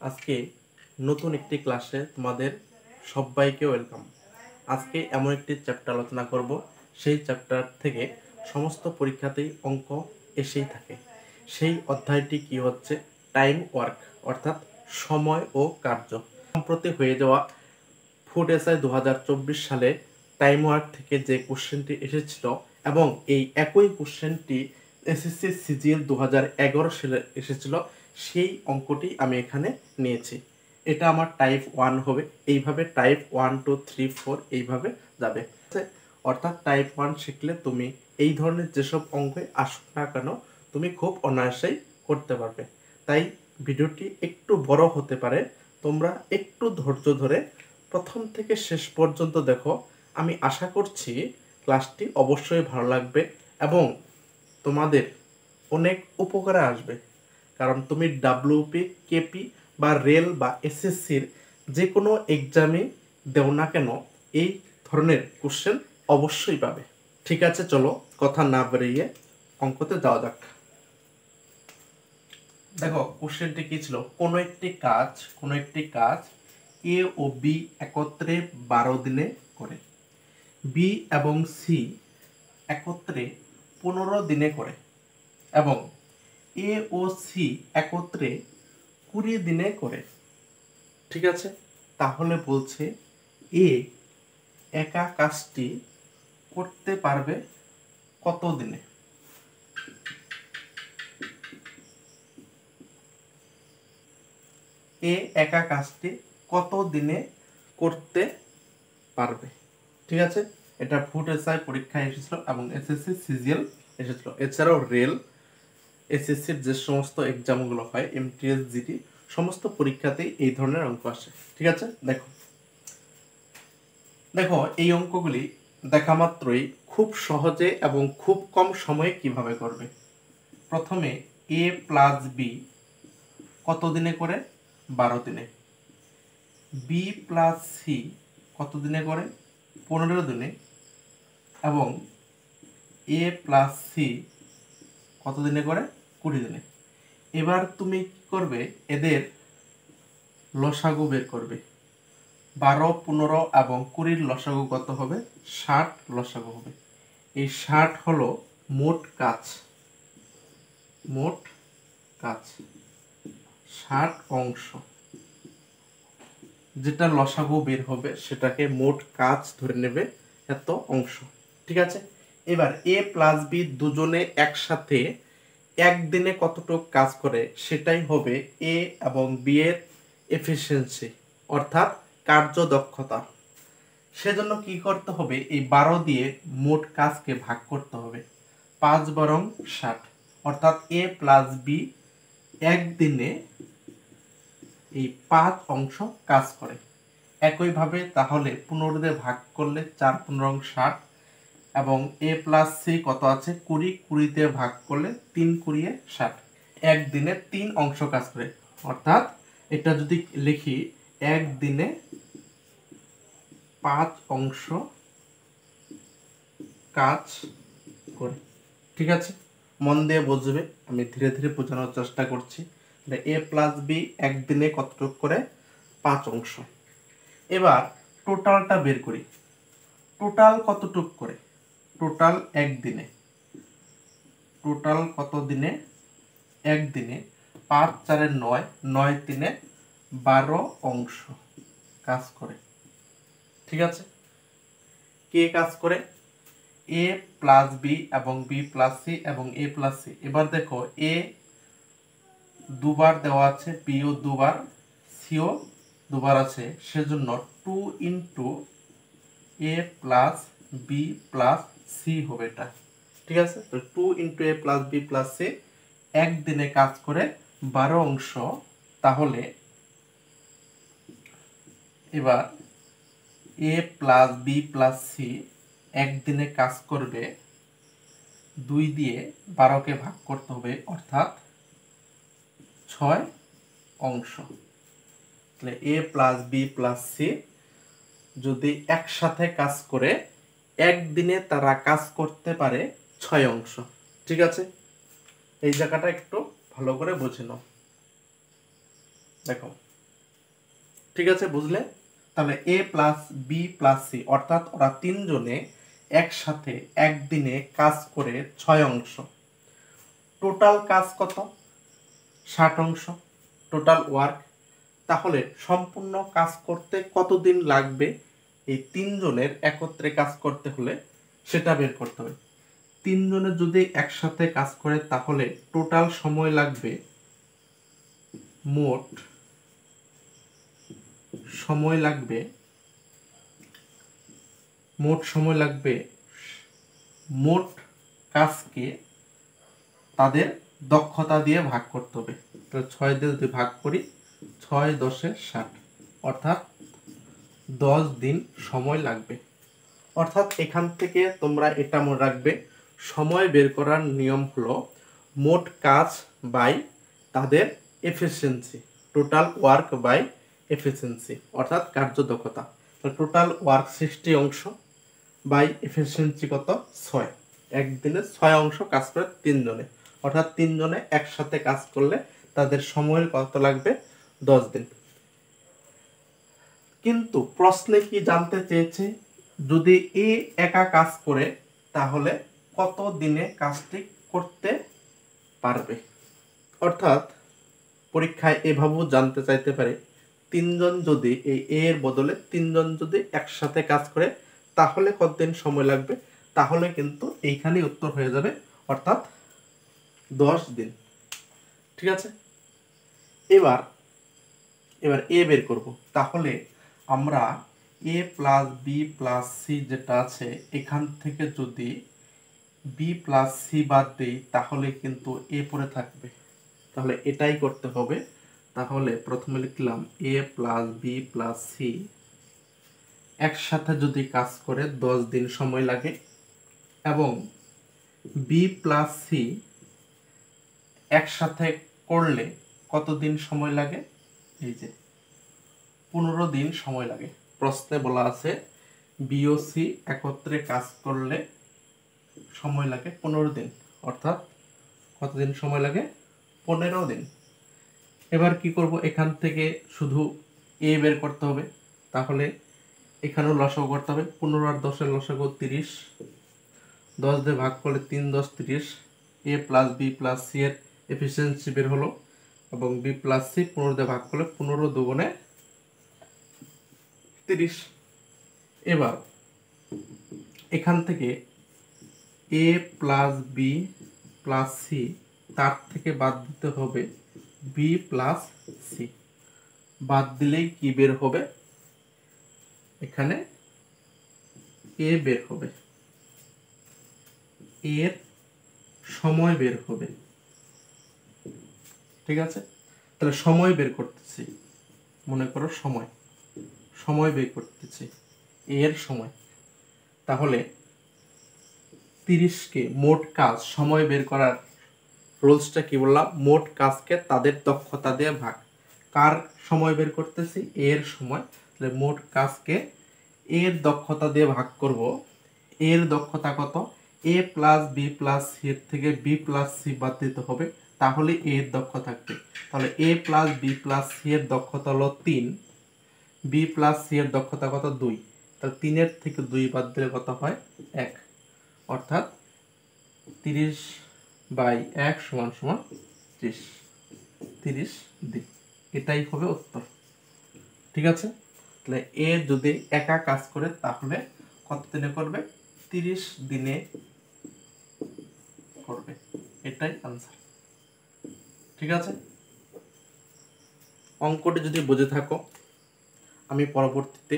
আজকে নতুন একটি ক্লাসে তোমাদের সবাইকে ওয়েলকাম। আজকে এমন একটি চ্যাপ্টার আলোচনা করব, সেই চ্যাপ্টার থেকে সমস্ত পরীক্ষাতেই অঙ্ক এসেই থাকে। সেই অধ্যায়টি কি হচ্ছে? টাইম ওয়ার্ক, অর্থাৎ সময় ও কার্য। সম্প্রতি হয়ে যাওয়া ফুড এসআই 2024 সালে টাইম ওয়ার্ক থেকে যে কোশ্চেনটি এসেছিল এবং এই একই কোশ্চেনটি এসএসসি সিজিএল 2011 সালে এসেছিল, সেই অঙ্কটি আমি এখানে নিয়েছি। এটা আমার টাইপ 1 হবে। এইভাবে টাইপ 1 2 3 4 এইভাবে যাবে। অর্থাৎ টাইপ 1 শিখলে তুমি এই ধরনের যেসব অঙ্কে আসুক না কেন তুমি খুব অনায়াসেই করতে পারবে। তাই ভিডিওটি একটু বড় হতে পারে, তোমরা একটু ধৈর্য ধরে প্রথম থেকে শেষ পর্যন্ত দেখো। আমি আশা করছি ক্লাসটি অবশ্যই ভালো লাগবে এবং তোমাদের অনেক উপকারে আসবে। কারণ তুমি ডাব্লিউপি, কেপি বা রেল বা এসএসসির যে কোনো এক্সামে দেও না কেন এই ধরনের কোশ্চেন অবশ্যই পাবে। ঠিক আছে, চলো কথা না বেরিয়ে অঙ্কতে যাওয়া যাক। দেখো কোশ্চেনটি কি ছিল? কোনো একটি কাজ এ ও বি একত্রে 12 দিনে করে, বি এবং সি একত্রে 15 দিনে করে এবং এ ও সি একত্রে 20 দিনে করে। ঠিক আছে, তাহলে বলছে এ একা কাজটি করতে পারবে কত দিনে? এ একা কাজটি কত দিনে করতে পারবে? ঠিক আছে, এটা ফুড এসআই পরীক্ষায় এসেছিল এবং এসএসসি সিজিএল এসেছিল। এছাড়াও রেল, এসএসসির যে সমস্ত এক্সামগুলো হয়, এমটিএস, জিডি, সমস্ত পরীক্ষাতেই এই ধরনের অঙ্ক আসে। ঠিক আছে, দেখো দেখো এই অঙ্কগুলি দেখা মাত্রই খুব সহজে এবং খুব কম সময়ে কিভাবে করবে। প্রথমে এ প্লাস বি কত দিনে করে? 12 দিনে। বি প্লাস সি কত দিনে করে? 15 দিনে। এবং এ প্লাস সি কত দিনে করে? 20 দিনে। এবার তুমি কি করবে? এদের লসাগু বের করবে। 12, 15 এবং 20 লসাগু কত হবে? 60 লসাগু হবে। এই 60 হলো মোট কাজ। 60 অংশ, যেটা লসাগু বের হবে সেটাকে মোট কাজ ধরে নেবে, এত অংশ। ঠিক আছে, এবার এ প্লাস বি দুজনে একসাথে একদিনে কতটুকু কাজ করে সেটাই হবে এ এবং বি এর এফিসিয়েন্সি, অর্থাৎ কার্যদক্ষতা। সেজন্য কি করতে হবে? এই 12 দিয়ে মোট কাজকে ভাগ করতে হবে। 5 বরং 60, অর্থাৎ এ প্লাস বি একদিনে এই 5 অংশ কাজ করে। একইভাবে তাহলে 15 দিয়ে ভাগ করলে 4 15 60 এবং এ প্লাস সি কত আছে? 20, 20 দিয়ে ভাগ করলে 3 20 60। একদিনে 3 অংশ কাজ করে, অর্থাৎ এটা যদি লিখি একদিনে 5 অংশ কাজ করে। ঠিক আছে, মন দিয়ে বুঝবে, আমি ধীরে ধীরে বোঝানোর চেষ্টা করছি। এ প্লাস বি একদিনে কতটুকু করে? 5 অংশ। এবার টোটালটা বের করি। টোটাল কতটুকু করে? টোটাল একদিনে, টোটাল কত দিনে? একদিনে 5 4 9, 9 3 12 অংশ কাজ করে। ঠিক আছে, কে কাজ করে? এ প্লাস বি এবং বি প্লাস সি এবং এ প্লাস সি। এবার দেখো এ দুবার দেওয়া আছে, বিও দুবার, সিও দুবার আছে, সেজন্য 2 ইন্টু এ প্লাস বি প্লাস সি হবে এটা। ঠিক আছে, তো 2 ইন্টু এ প্লাস বি প্লাস সি একদিনে কাজ করে 12 অংশ। তাহলে এবার এ প্লাস বি প্লাস সি একদিনে কাজ করবে 2 দিয়ে 12কে ভাগ করতে হবে, অর্থাৎ 6 অংশ। তাহলে এ প্লাস বি প্লাস সি যদি একসাথে কাজ করে একদিনে তারা কাজ করতে পারে 6 অংশ। ঠিক আছে, এই জায়গাটা একটু ভালো করে বুঝে নাও। দেখো ঠিক আছে, বুঝলে? তাহলে এ প্লাস বি প্লাস সি, অর্থাৎ ওরা তিনজনে একসাথে একদিনে কাজ করে 6 অংশ। টোটাল কাজ কত? 60 অংশ টোটাল ওয়ার্ক। তাহলে সম্পূর্ণ কাজ করতে কতদিন লাগবে এই তিনজনের একত্রে কাজ করতে হলে সেটা বের করতে হবে। তিনজনে যদি একসাথে কাজ করে তাহলে টোটাল সময় লাগবে, মোট সময় লাগবে মোট কাজকে তাদের দক্ষতা দিয়ে ভাগ করতে হবে। তাহলে 6 দিয়ে যদি ভাগ করি, 6 10 60, অর্থাৎ 10 দিন সময় লাগবে। অর্থাৎ এখান থেকে তোমরা এটা মনে রাখবে, সময় বের করার নিয়ম হলো মোট কাজ বাই তাদের efficiency, total work by efficiency, অর্থাৎ কার্যদক্ষতা। টোটাল ওয়ার্ক 60 অংশ বাই এফিসিয়েন্সি কত? 6। একদিনে 6 অংশ কাজ করে তিনজনে, অর্থাৎ তিনজনে একসাথে কাজ করলে তাদের সময়ের কত লাগবে? 10 দিন। কিন্তু প্রশ্নে কি জানতে চেয়েছে, যদি এ একা কাজ করে তাহলে কত দিনে কাজটি করতে পারবে? অর্থাৎ পরীক্ষায় এভাবেও জানতে চাইতে পারে, তিনজন যদি এই এ এর বদলে তিনজন যদি একসাথে কাজ করে তাহলে কতদিন সময় লাগবে? তাহলে কিন্তু এইখানেই উত্তর হয়ে যাবে, অর্থাৎ 10 দিন। ঠিক আছে, এবার এ বের করব। তাহলে আমরা এ প্লাস বি প্লাস সি যেটা আছে এখান থেকে যদি বি প্লাস সি বাদ দিই তাহলে কিন্তু এ পড়ে থাকবে। তাহলে এটাই করতে হবে। তাহলে প্রথমে লিখলাম এ প্লাস বি প্লাস সি একসাথে যদি কাজ করে 10 দিন সময় লাগে, এবং বি প্লাস সি একসাথে করলে কতদিন সময় লাগে? এই যে 15 দিন সময় লাগে। প্রশ্নে বলা আছে বি ও সি একত্রে কাজ করলে সময় লাগে 15 দিন, অর্থাৎ কতদিন সময় লাগে? 15 দিন। এবার কি করব, এখান থেকে শুধু এ বের করতে হবে। তাহলে এখানেও লসাগু করতে হবে। 15 আর 10 এর লসাগু 30, 10 দিয়ে ভাগ করলে 3 10 30। এ প্লাস বি প্লাস সি এর এফিসিয়েন্সি বের হলো, এবং বি প্লাস সি 15 দিয়ে ভাগ করলে 15 দুগুণে 30। এবার এখান থেকে এ প্লাস বি প্লাস সি, তার থেকে বাদ দিতে হবে বি প্লাস সি। বাদ দিলেই কি বের হবে? এখানে এ বের হবে, এর সময় বের হবে। ঠিক আছে, তাহলে সময় বের করতেছি, মনে করো সময় বের করতেছি, এর সময়। তাহলে 30কে মোট কাজ, সময় বের করার রুলসটা কি বললাম? মোট কাজকে তাদের দক্ষতা দিয়ে ভাগ। কার সময় বের করতেছি? এর সময়। তাহলে মোট কাজকে এর দক্ষতা দিয়ে ভাগ করব। এর দক্ষতা কত? এ প্লাস বি প্লাস সি এর থেকে বি প্লাস সি বাদ দিতে হবে, তাহলে এর দক্ষতা থাকবে। তাহলে এ প্লাস বি প্লাস সি এর দক্ষতা হলো 3, বি প্লাস সি এর দক্ষতা কত? 2। তাহলে 3 এর থেকে 2 বাদ দিলে কত হয়? 1। অর্থাৎ 30/1 সমান সমান 30 দিন। এটাই হবে উত্তর। ঠিক আছে, তাহলে এ যদি একা কাজ করে তাহলে কত দিনে করবে? 30 দিনে করবে। এটাই আনসার। ঠিক আছে, অঙ্কটি যদি বুঝে থাকো, আমি পরবর্তীতে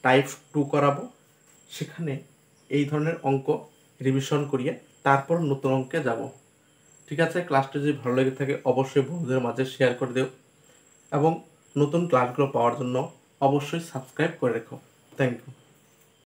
টাইপ 2 করাবো, সেখানে এই ধরনের অঙ্ক রিভিশন করিয়ে তারপর নতুন অঙ্কে যাব। ঠিক আছে, ক্লাসটি যদি ভালো লেগে থাকে অবশ্যই বন্ধুদের মাঝে শেয়ার করে দিও, এবং নতুন ক্লাসগুলো পাওয়ার জন্য অবশ্যই সাবস্ক্রাইব করে রেখো। Thank you.